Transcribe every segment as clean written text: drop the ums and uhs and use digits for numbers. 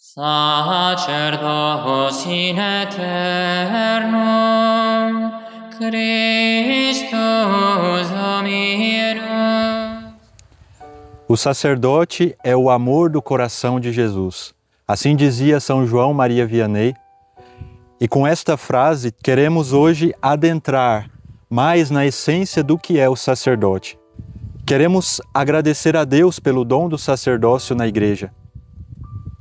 Sacerdos in aeternum, Christus hominum. O sacerdote é o amor do coração de Jesus. Assim dizia São João Maria Vianney. E com esta frase queremos hoje adentrar mais na essência do que é o sacerdote. Queremos agradecer a Deus pelo dom do sacerdócio na igreja.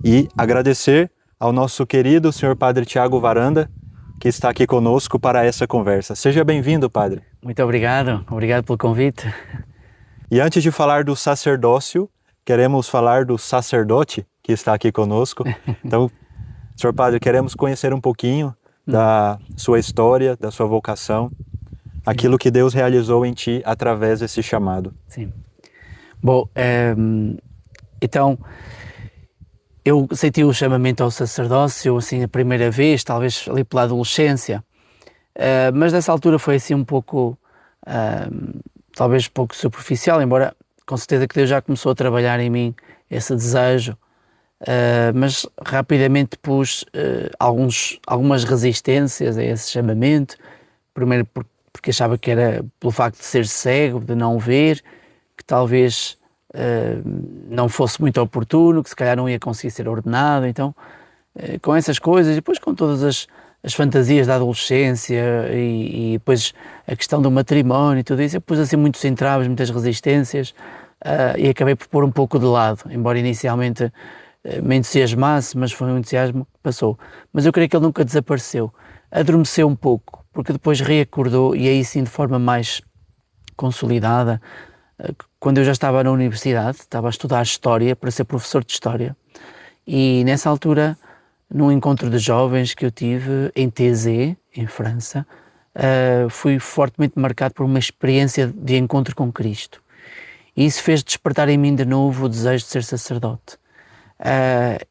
E agradecer ao nosso querido Sr. Padre Tiago Varanda, que está aqui conosco para essa conversa. Seja bem-vindo, Padre. Muito obrigado pelo convite. E antes de falar do sacerdócio, queremos falar do sacerdote que está aqui conosco. Então, Sr. Padre, queremos conhecer um pouquinho da sua história, da sua vocação, aquilo que Deus realizou em ti através desse chamado. Sim. Bom, então, eu senti o chamamento ao sacerdócio, assim, a primeira vez, talvez ali pela adolescência, mas nessa altura foi assim um pouco, talvez um pouco superficial, embora com certeza que Deus já começou a trabalhar em mim esse desejo, mas rapidamente pus algumas resistências a esse chamamento. Primeiro porque achava que era pelo facto de ser cego, de não ver, que talvez não fosse muito oportuno, que se calhar não ia conseguir ser ordenado. Então, com essas coisas, e depois com todas as fantasias da adolescência e depois a questão do matrimónio e tudo isso, eu pus assim muitos entraves, muitas resistências, e acabei por pôr um pouco de lado, embora inicialmente me entusiasmasse, mas foi um entusiasmo que passou. Mas eu creio que ele nunca desapareceu. Adormeceu um pouco, porque depois reacordou, e aí sim de forma mais consolidada, quando eu já estava na universidade, estava a estudar História, para ser professor de História, e nessa altura, num encontro de jovens que eu tive em Thésée, em França, fui fortemente marcado por uma experiência de encontro com Cristo. E isso fez despertar em mim de novo o desejo de ser sacerdote.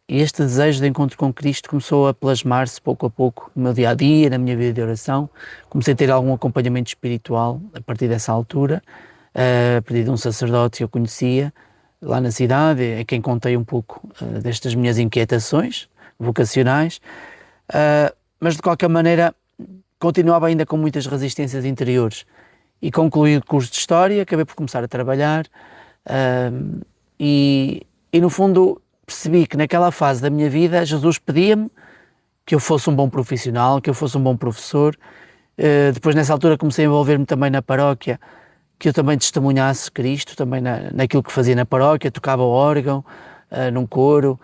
E este desejo de encontro com Cristo começou a plasmar-se pouco a pouco no meu dia-a-dia, na minha vida de oração. Comecei a ter algum acompanhamento espiritual a partir dessa altura, a partir de um sacerdote que eu conhecia lá na cidade, a quem contei um pouco destas minhas inquietações vocacionais, mas de qualquer maneira continuava ainda com muitas resistências interiores. E concluí o curso de História, acabei por começar a trabalhar, e no fundo percebi que naquela fase da minha vida Jesus pedia-me que eu fosse um bom profissional, que eu fosse um bom professor. Depois nessa altura comecei a envolver-me também na paróquia, que eu também testemunhasse Cristo, também naquilo que fazia na paróquia, tocava o órgão, num coro,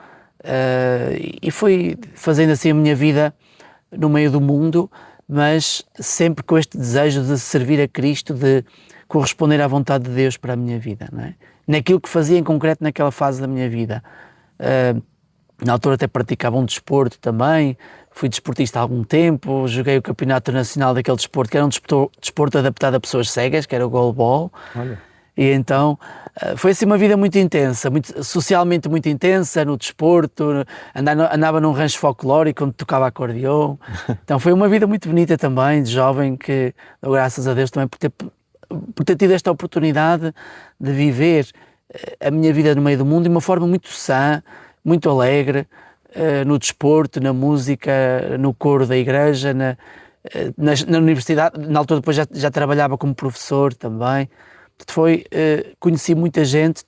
e fui fazendo assim a minha vida no meio do mundo, mas sempre com este desejo de servir a Cristo, de corresponder à vontade de Deus para a minha vida, não é? Naquilo que fazia em concreto naquela fase da minha vida. Na altura até praticava um desporto também, fui desportista há algum tempo, joguei o campeonato nacional daquele desporto, que era um desporto adaptado a pessoas cegas, que era o goalball. Olha. E então foi assim uma vida muito intensa, socialmente muito intensa, no desporto, andava num rancho folclórico onde tocava acordeão. Então foi uma vida muito bonita também, de jovem, que dou graças a Deus também por ter tido esta oportunidade de viver a minha vida no meio do mundo de uma forma muito sã, muito alegre, no desporto, na música, no coro da igreja, na universidade. Na altura depois já trabalhava como professor também. Conheci muita gente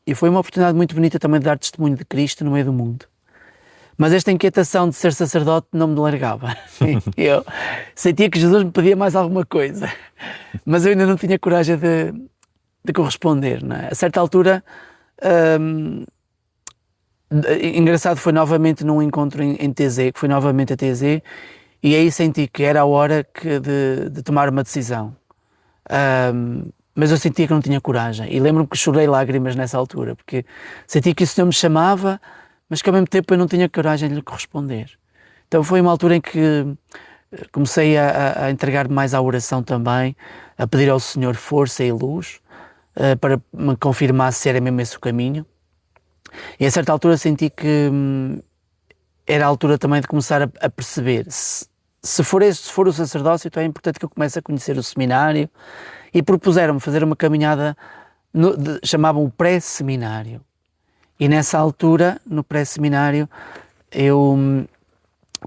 e foi uma oportunidade muito bonita também de dar testemunho de Cristo no meio do mundo. Mas esta inquietação de ser sacerdote não me largava. Eu sentia que Jesus me pedia mais alguma coisa, mas eu ainda não tinha coragem de corresponder, não é? A certa altura, engraçado, foi novamente num encontro em Thésée, que fui novamente a Thésée, e aí senti que era a hora de tomar uma decisão. Mas eu sentia que não tinha coragem, e lembro-me que chorei lágrimas nessa altura, porque sentia que o Senhor me chamava, mas que ao mesmo tempo eu não tinha coragem de lhe corresponder. Então foi uma altura em que comecei a entregar-me mais à oração também, a pedir ao Senhor força e luz, para me confirmar se era mesmo esse o caminho. E a certa altura senti que era a altura também de começar a perceber, se for o sacerdócio, então é importante que eu comece a conhecer o seminário, e propuseram-me fazer uma caminhada, chamavam o pré-seminário. E nessa altura, no pré-seminário, eu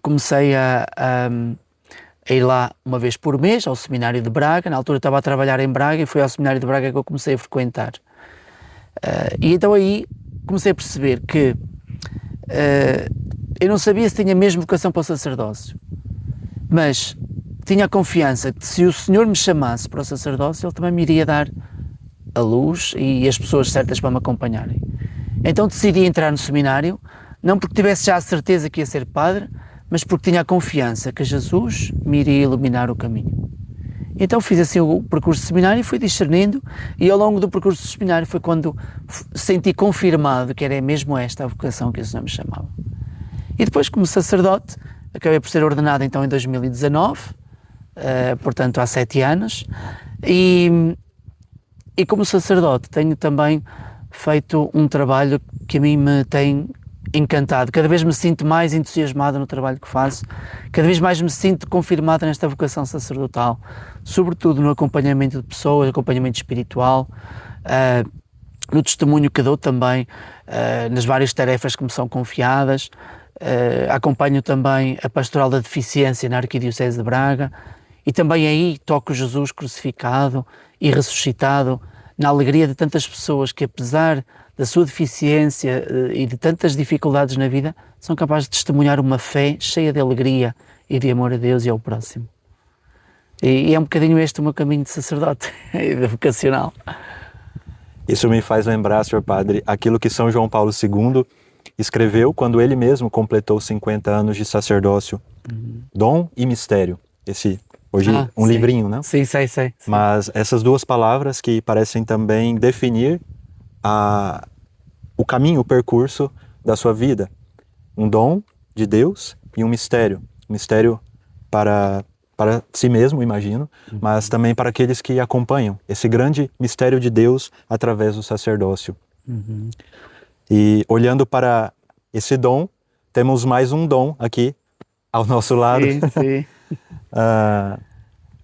comecei a ir lá uma vez por mês ao seminário de Braga. Na altura estava a trabalhar em Braga e foi ao seminário de Braga que eu comecei a frequentar. E então aí comecei a perceber que eu não sabia se tinha mesmo vocação para o sacerdócio, mas tinha a confiança que se o Senhor me chamasse para o sacerdócio, Ele também me iria dar a luz e as pessoas certas para me acompanharem. Então decidi entrar no seminário, não porque tivesse já a certeza que ia ser padre, mas porque tinha a confiança que Jesus me iria iluminar o caminho. Então fiz assim o percurso de seminário e fui discernindo, e ao longo do percurso de seminário foi quando senti confirmado que era mesmo esta a vocação que o Senhor me chamava. E depois, como sacerdote, acabei por ser ordenado então em 2019, portanto há 7 anos, e como sacerdote tenho também feito um trabalho que a mim me tem encantado. Cada vez me sinto mais entusiasmado no trabalho que faço, cada vez mais me sinto confirmado nesta vocação sacerdotal, sobretudo no acompanhamento de pessoas, acompanhamento espiritual, no testemunho que dou também, nas várias tarefas que me são confiadas. Acompanho também a pastoral da deficiência na Arquidiocese de Braga e também aí toco Jesus crucificado e ressuscitado, na alegria de tantas pessoas que, apesar da sua deficiência e de tantas dificuldades na vida, são capazes de testemunhar uma fé cheia de alegria e de amor a Deus e ao próximo. E é um bocadinho este o meu caminho de sacerdote e de vocacional. Isso me faz lembrar, Sr. Padre, aquilo que São João Paulo II escreveu quando ele mesmo completou 50 anos de sacerdócio. Dom e mistério. Hoje um sim. livrinho, né? Sim, sei. Mas essas duas palavras que parecem também definir o caminho, o percurso da sua vida. Um dom de Deus e um mistério. Um mistério para si mesmo, imagino, mas também para aqueles que acompanham esse grande mistério de Deus através do sacerdócio. E olhando para esse dom, temos mais um dom aqui ao nosso lado. Sim.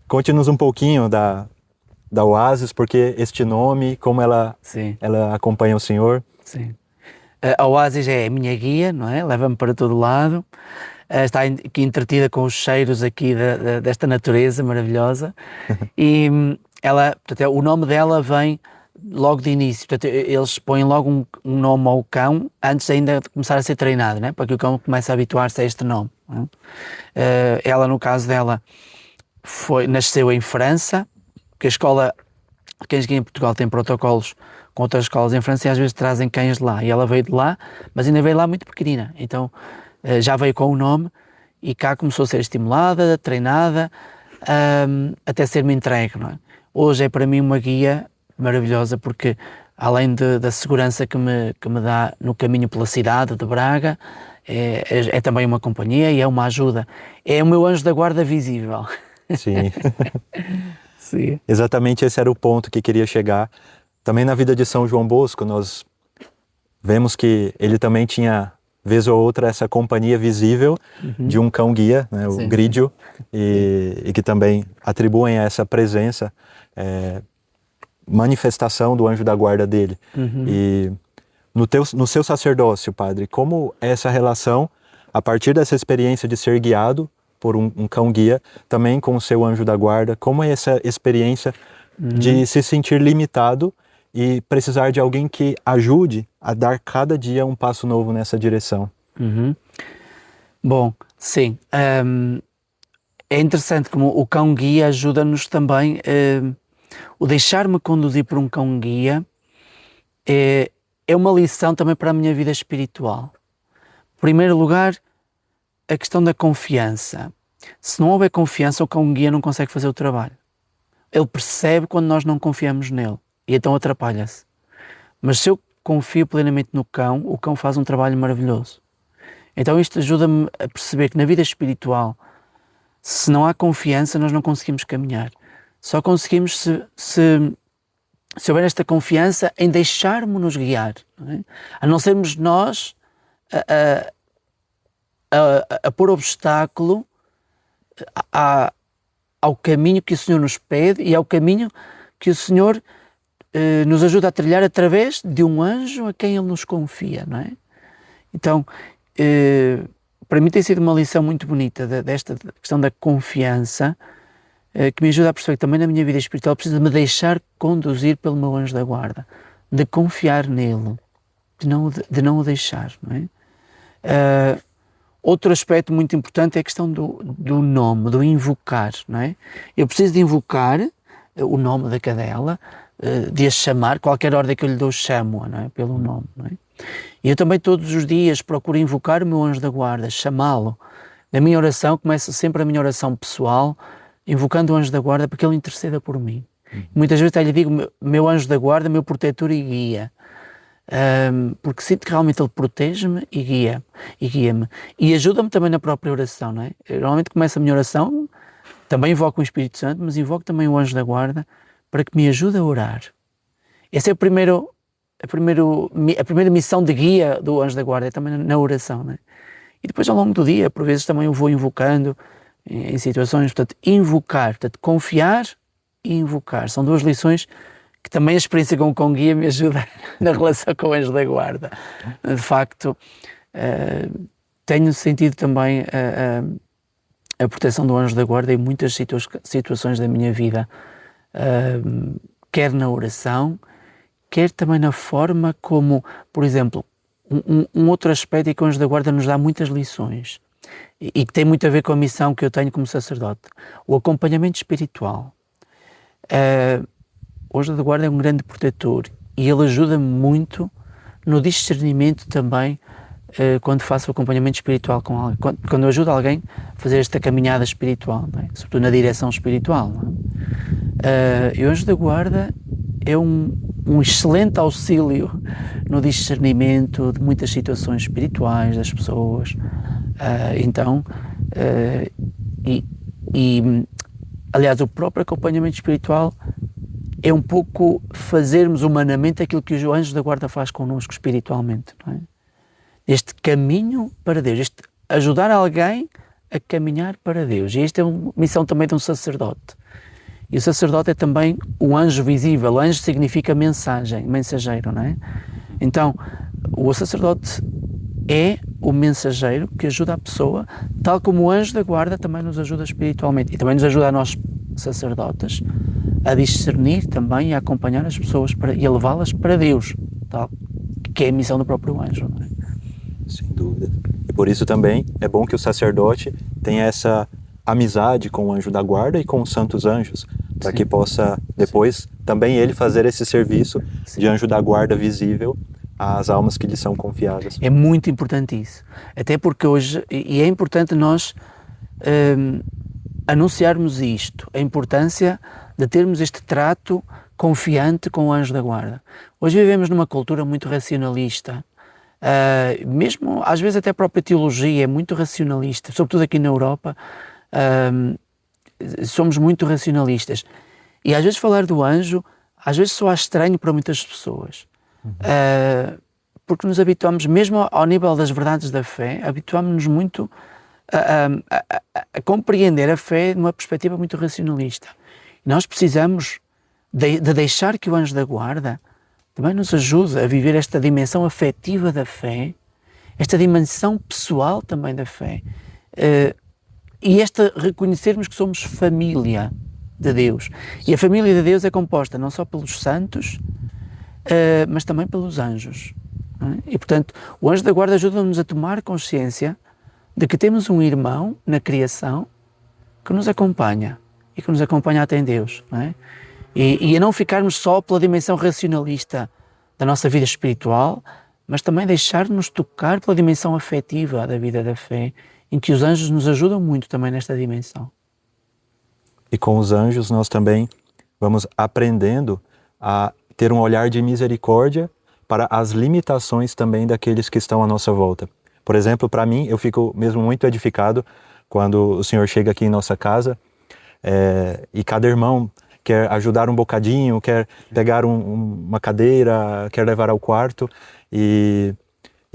Conte-nos um pouquinho da Oasis, porque este nome, como ela acompanha o Senhor. Sim. A Oasis é a minha guia, não é? Leva-me para todo lado. Está aqui entretida com os cheiros aqui desta natureza maravilhosa. E portanto, o nome dela vem logo de início. Portanto, eles põem logo um nome ao cão antes ainda de começar a ser treinado, né? Para que o cão comece a habituar-se a este nome. Ela, no caso dela, nasceu em França, porque a escola, cães guia em Portugal tem protocolos com outras escolas em França e às vezes trazem cães de lá. E ela veio de lá, mas ainda veio lá muito pequenina. Então já veio com o nome e cá começou a ser estimulada, treinada, até ser-me entregue. Não é? Hoje é para mim uma guia maravilhosa porque além da segurança que me dá no caminho pela cidade de Braga, é também uma companhia e é uma ajuda. É o meu anjo da guarda visível. Sim. Sim. Exatamente esse era o ponto que queria chegar. Também na vida de São João Bosco, nós vemos que ele também tinha, vez ou outra, essa companhia visível de um cão-guia, né, o Grídio, e que também atribuem a essa presença, manifestação do anjo da guarda dele. E no seu sacerdócio, padre, como é essa relação, a partir dessa experiência de ser guiado por um cão-guia, também com o seu anjo da guarda, como é essa experiência de se sentir limitado e precisar de alguém que ajude a dar cada dia um passo novo nessa direção? Bom, sim. É interessante como o cão-guia ajuda-nos também. O deixar-me conduzir por um cão-guia é uma lição também para a minha vida espiritual. Em primeiro lugar, a questão da confiança. Se não houver confiança, o cão-guia não consegue fazer o trabalho. Ele percebe quando nós não confiamos nele e então atrapalha-se. Mas se eu confio plenamente no cão, o cão faz um trabalho maravilhoso. Então isto ajuda-me a perceber que na vida espiritual, se não há confiança, nós não conseguimos caminhar. Só conseguimos se houver esta confiança em deixarmos-nos guiar. Não é? A não sermos nós a pôr obstáculo ao caminho que o Senhor nos pede e ao caminho que o Senhor nos ajuda a trilhar através de um anjo a quem ele nos confia, não é? Então, para mim tem sido uma lição muito bonita desta questão da confiança, que me ajuda a perceber que também na minha vida espiritual preciso de me deixar conduzir pelo meu anjo da guarda, de confiar nele, de não o deixar, não é? Outro aspecto muito importante é a questão do nome, do invocar, não é? Eu preciso de invocar o nome da cadela, de a chamar, qualquer ordem que eu lhe dou, chamo-a, não é? Pelo nome, não é? E eu também todos os dias procuro invocar o meu anjo da guarda, chamá-lo. Na minha oração, começo sempre a minha oração pessoal, invocando o anjo da guarda para que ele interceda por mim. Muitas vezes até lhe digo, meu anjo da guarda, meu protetor e guia. Porque sinto que realmente ele protege-me e guia-me. E ajuda-me também na própria oração, não é? Eu normalmente começo a minha oração, também invoco o Espírito Santo, mas invoco também o anjo da guarda para que me ajude a orar. Essa é a primeira missão de guia do anjo da guarda, é também na oração, não é? E depois ao longo do dia, por vezes também eu vou invocando em situações, portanto, invocar, portanto, confiar e invocar. São duas lições que também a experiência com guia me ajuda na relação com o anjo da guarda. De facto, tenho sentido também a proteção do anjo da guarda em muitas situações da minha vida, quer na oração, quer também na forma como, por exemplo, um outro aspecto é que o anjo da guarda nos dá muitas lições e que tem muito a ver com a missão que eu tenho como sacerdote, o acompanhamento espiritual. O anjo da guarda é um grande protetor e ele ajuda-me muito no discernimento também quando faço o acompanhamento espiritual com alguém, quando eu ajudo alguém a fazer esta caminhada espiritual, não é? Sobretudo na direção espiritual, não é? E o anjo da guarda é um excelente auxílio no discernimento de muitas situações espirituais das pessoas. Aliás, o próprio acompanhamento espiritual é um pouco fazermos humanamente aquilo que o anjo da guarda faz connosco espiritualmente, não é? Este caminho para Deus, este ajudar alguém a caminhar para Deus. E esta é uma missão também de um sacerdote. E o sacerdote é também o anjo visível. O anjo significa mensagem, mensageiro, não é? Então, o sacerdote é o mensageiro que ajuda a pessoa, tal como o anjo da guarda também nos ajuda espiritualmente. E também nos ajuda a nós, sacerdotes, a discernir também e a acompanhar as pessoas e a levá-las para Deus, tal, que é a missão do próprio anjo, não é? Sem dúvida. E por isso também é bom que o sacerdote tenha essa amizade com o anjo da guarda e com os santos anjos, para que possa depois também ele fazer esse serviço de anjo da guarda visível às almas que lhe são confiadas. É muito importante isso. Até porque hoje, e é importante nós anunciarmos isto, a importância de termos este trato confiante com o anjo da guarda. Hoje vivemos numa cultura muito racionalista, mesmo às vezes até a própria teologia é muito racionalista, sobretudo aqui na Europa, somos muito racionalistas. E às vezes falar do anjo, às vezes soa estranho para muitas pessoas. Porque nos habituamos, mesmo ao nível das verdades da fé, habituamos-nos muito a compreender a fé de uma perspectiva muito racionalista. E nós precisamos de deixar que o anjo da guarda também nos ajude a viver esta dimensão afetiva da fé, esta dimensão pessoal também da fé, e reconhecermos que somos família de Deus. E a família de Deus é composta não só pelos santos, mas também pelos anjos. Não é? E, portanto, o anjo da guarda ajuda-nos a tomar consciência de que temos um irmão na criação que nos acompanha e que nos acompanha até em Deus. Não é? E a não ficarmos só pela dimensão racionalista da nossa vida espiritual, mas também deixar-nos tocar pela dimensão afetiva da vida da fé, em que os anjos nos ajudam muito também nesta dimensão. E com os anjos nós também vamos aprendendo a ter um olhar de misericórdia para as limitações também daqueles que estão à nossa volta. Por exemplo, para mim, eu fico mesmo muito edificado quando o Senhor chega aqui em nossa casa e cada irmão quer ajudar um bocadinho, quer pegar uma cadeira, quer levar ao quarto. E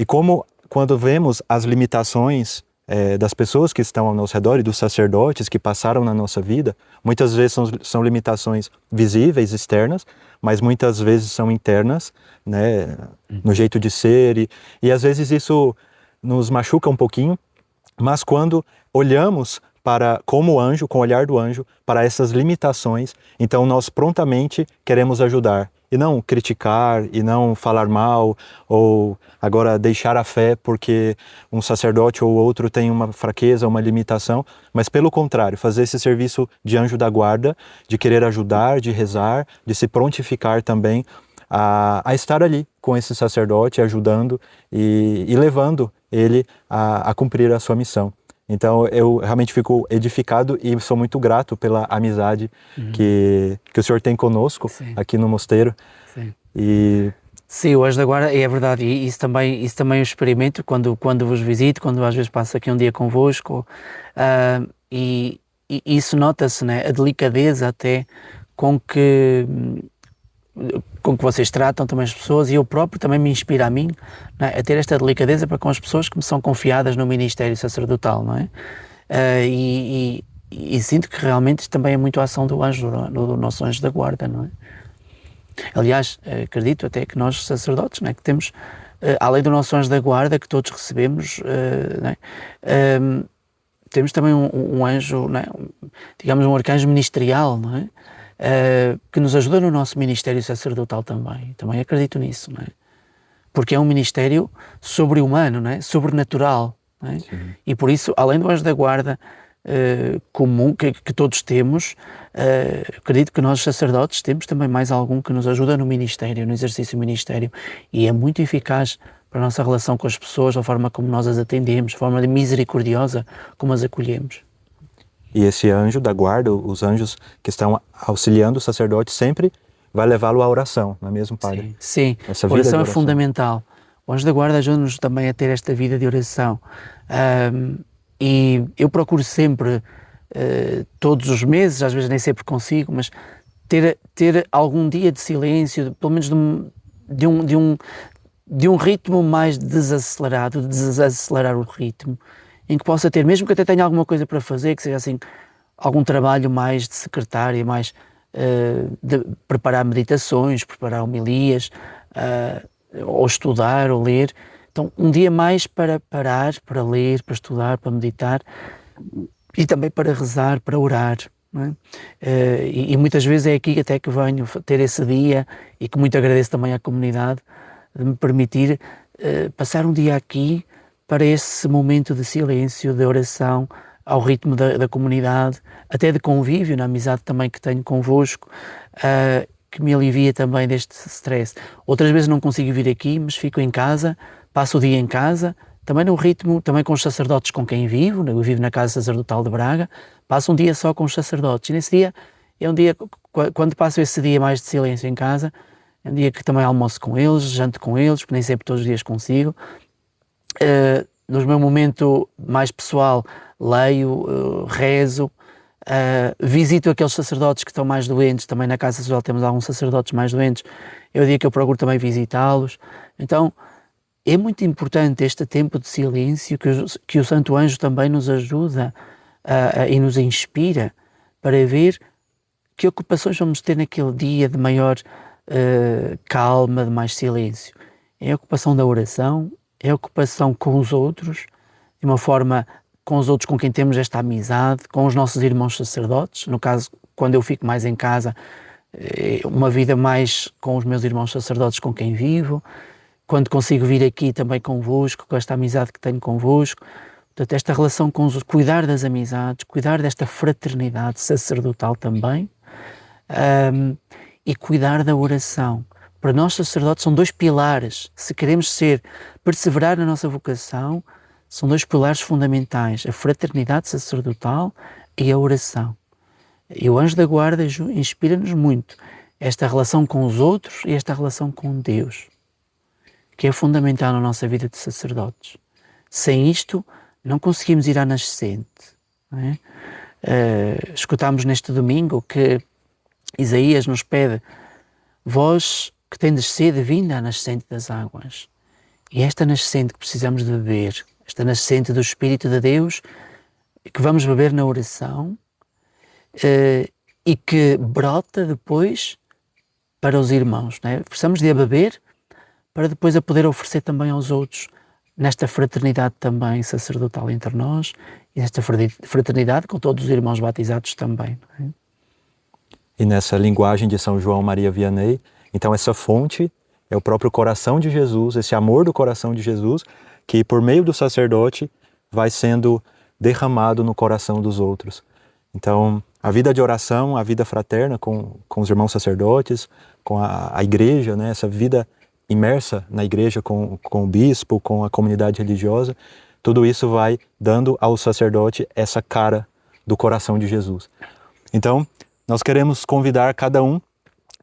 como quando vemos as limitações das pessoas que estão ao nosso redor e dos sacerdotes que passaram na nossa vida, muitas vezes são limitações visíveis, externas, mas muitas vezes são internas, né, no jeito de ser, e às vezes isso nos machuca um pouquinho, mas quando olhamos como anjo, com o olhar do anjo, para essas limitações, então nós prontamente queremos ajudar, e não criticar, e não falar mal, ou agora deixar a fé porque um sacerdote ou outro tem uma fraqueza, uma limitação, mas pelo contrário, fazer esse serviço de anjo da guarda, de querer ajudar, de rezar, de se prontificar também a estar ali com esse sacerdote, ajudando e levando ele a cumprir a sua missão. Então eu realmente fico edificado e sou muito grato pela amizade que o senhor tem conosco. Sim. Aqui no mosteiro. Sim. E... Sim, o anjo da guarda, é verdade, e isso também eu experimento quando vos visito, quando às vezes passo aqui um dia convosco, e isso nota-se, né, a delicadeza até com que vocês tratam também as pessoas, e eu próprio também me inspiro a mim, não é, a ter esta delicadeza para com as pessoas que me são confiadas no ministério sacerdotal, não é? E sinto que realmente isto também é muito a ação do anjo, do nosso anjo da guarda, não é? Aliás, acredito até que nós sacerdotes, não é, que temos, além do nosso anjo da guarda que todos recebemos, não é? Temos também um anjo, não é? Digamos um arcanjo ministerial, não é? Que nos ajuda no nosso ministério sacerdotal também acredito nisso, não é? Porque é um ministério sobre-humano, não é? Sobrenatural, não é? E por isso, além do anjo da guarda comum que todos temos, acredito que nós sacerdotes temos também mais algum que nos ajuda no ministério, no exercício do ministério, e é muito eficaz para a nossa relação com as pessoas, a forma como nós as atendemos, a forma misericordiosa como as acolhemos. E esse anjo da guarda, os anjos que estão auxiliando o sacerdote, sempre vai levá-lo à oração, não é mesmo, Padre? Sim. A oração é fundamental. O anjo da guarda ajuda-nos também a ter esta vida de oração. E eu procuro sempre, todos os meses, às vezes nem sempre consigo, mas ter algum dia de silêncio, pelo menos de um ritmo mais desacelerado, de desacelerar o ritmo, em que possa ter, mesmo que até tenha alguma coisa para fazer, que seja assim, algum trabalho mais de secretária, mais de preparar meditações, preparar homilias, ou estudar, ou ler. Então, um dia mais para parar, para ler, para estudar, para meditar, e também para rezar, para orar. Não é? E muitas vezes é aqui até que venho ter esse dia, e que muito agradeço também à comunidade de me permitir passar um dia aqui para esse momento de silêncio, de oração, ao ritmo da comunidade, até de convívio, na amizade também que tenho convosco, que me alivia também deste stress. Outras vezes não consigo vir aqui, mas fico em casa, passo o dia em casa, também no ritmo, também com os sacerdotes com quem vivo, eu vivo na Casa Sacerdotal de Braga, passo um dia só com os sacerdotes, e nesse dia, é um dia, quando passo esse dia mais de silêncio em casa, é um dia que também almoço com eles, janto com eles, porque nem sempre todos os dias consigo. No meu momento mais pessoal, leio, rezo, visito aqueles sacerdotes que estão mais doentes, também na Casa Sacerdotal temos alguns sacerdotes mais doentes, é o dia que eu procuro também visitá-los. Então, é muito importante este tempo de silêncio que o Santo Anjo também nos ajuda e nos inspira para ver que ocupações vamos ter naquele dia de maior calma, de mais silêncio. É a ocupação da oração, é a ocupação com os outros, de uma forma com os outros com quem temos esta amizade, com os nossos irmãos sacerdotes, no caso, quando eu fico mais em casa, uma vida mais com os meus irmãos sacerdotes com quem vivo, quando consigo vir aqui também convosco, com esta amizade que tenho convosco, portanto, esta relação com os outros, cuidar das amizades, cuidar desta fraternidade sacerdotal também, e cuidar da oração. Para nós sacerdotes são dois pilares, se queremos perseverar na nossa vocação, são dois pilares fundamentais, a fraternidade sacerdotal e a oração. E o anjo da guarda inspira-nos muito esta relação com os outros e esta relação com Deus, que é fundamental na nossa vida de sacerdotes. Sem isto, não conseguimos ir à nascente. Não é? Escutámos neste domingo que Isaías nos pede: vós que tendes sede, vinda à nascente das águas. E esta nascente que precisamos de beber, esta nascente do Espírito de Deus, que vamos beber na oração e que brota depois para os irmãos, não é? Precisamos de a beber para depois a poder oferecer também aos outros, nesta fraternidade também sacerdotal entre nós e nesta fraternidade com todos os irmãos batizados também. Não é? E nessa linguagem de São João Maria Vianney, então essa fonte é o próprio coração de Jesus, esse amor do coração de Jesus, que por meio do sacerdote vai sendo derramado no coração dos outros. Então, a vida de oração, a vida fraterna com os irmãos sacerdotes, com a igreja, né? Essa vida imersa na igreja com o bispo, com a comunidade religiosa, tudo isso vai dando ao sacerdote essa cara do coração de Jesus. Então, nós queremos convidar cada um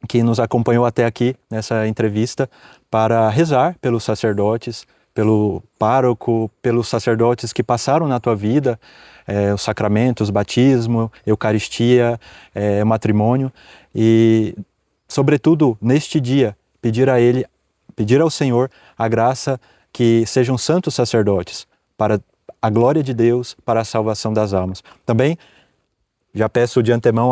que nos acompanhou até aqui nessa entrevista para rezar pelos sacerdotes, pelo pároco, pelos sacerdotes que passaram na tua vida, os sacramentos, batismo, eucaristia, matrimônio, e sobretudo neste dia pedir ao Senhor a graça que sejam santos sacerdotes para a glória de Deus, para a salvação das almas. Também já peço de antemão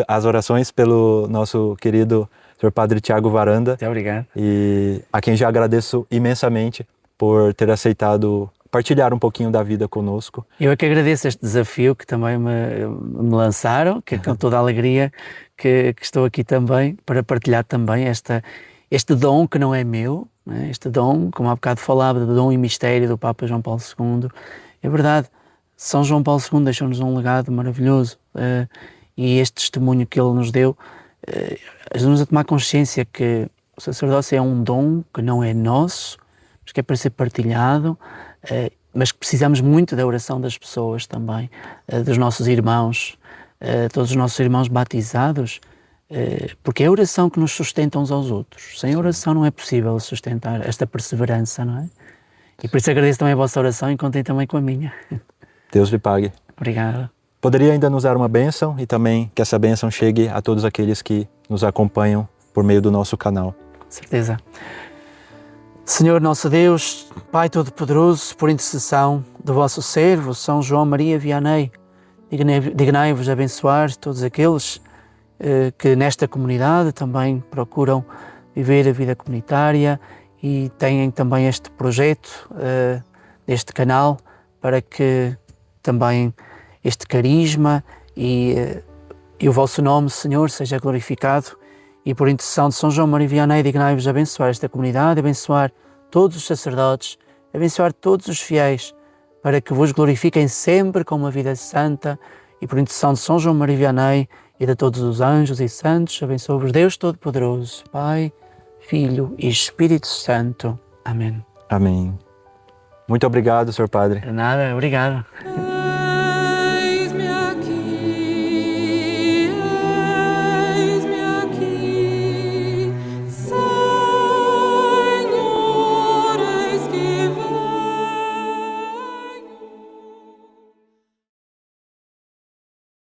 as orações pelo nosso querido Sr. Padre Tiago Varanda. Muito obrigado. E a quem já agradeço imensamente por ter aceitado partilhar um pouquinho da vida conosco. Eu é que agradeço este desafio que também me lançaram, que é com toda a alegria que estou aqui também para partilhar também este dom que não é meu, né? Este dom, como há bocado falava, do dom e mistério do Papa João Paulo II. É verdade, São João Paulo II deixou-nos um legado maravilhoso e este testemunho que ele nos deu ajuda-nos a tomar consciência que o sacerdócio é um dom que não é nosso, mas que é para ser partilhado, mas que precisamos muito da oração das pessoas também, dos nossos irmãos, todos os nossos irmãos batizados, porque é a oração que nos sustenta uns aos outros. Sem oração não é possível sustentar esta perseverança, não é? E por isso agradeço também a vossa oração e contem também com a minha. Deus lhe pague. Obrigado. Poderia ainda nos dar uma bênção e também que essa bênção chegue a todos aqueles que nos acompanham por meio do nosso canal. Com certeza. Senhor nosso Deus, Pai Todo-Poderoso, por intercessão do vosso servo, São João Maria Vianney, dignai-vos abençoar todos aqueles que nesta comunidade também procuram viver a vida comunitária e têm também este projeto deste canal para que também este carisma e o vosso nome, Senhor, seja glorificado. E por intercessão de São João Maria Vianney, dignai-vos abençoar esta comunidade, abençoar todos os sacerdotes, abençoar todos os fiéis, para que vos glorifiquem sempre com uma vida santa. E por intercessão de São João Maria Vianney e de todos os anjos e santos, abençoe-vos Deus Todo-Poderoso, Pai, Filho e Espírito Santo. Amém. Amém. Muito obrigado, Sr. Padre. De nada, obrigado.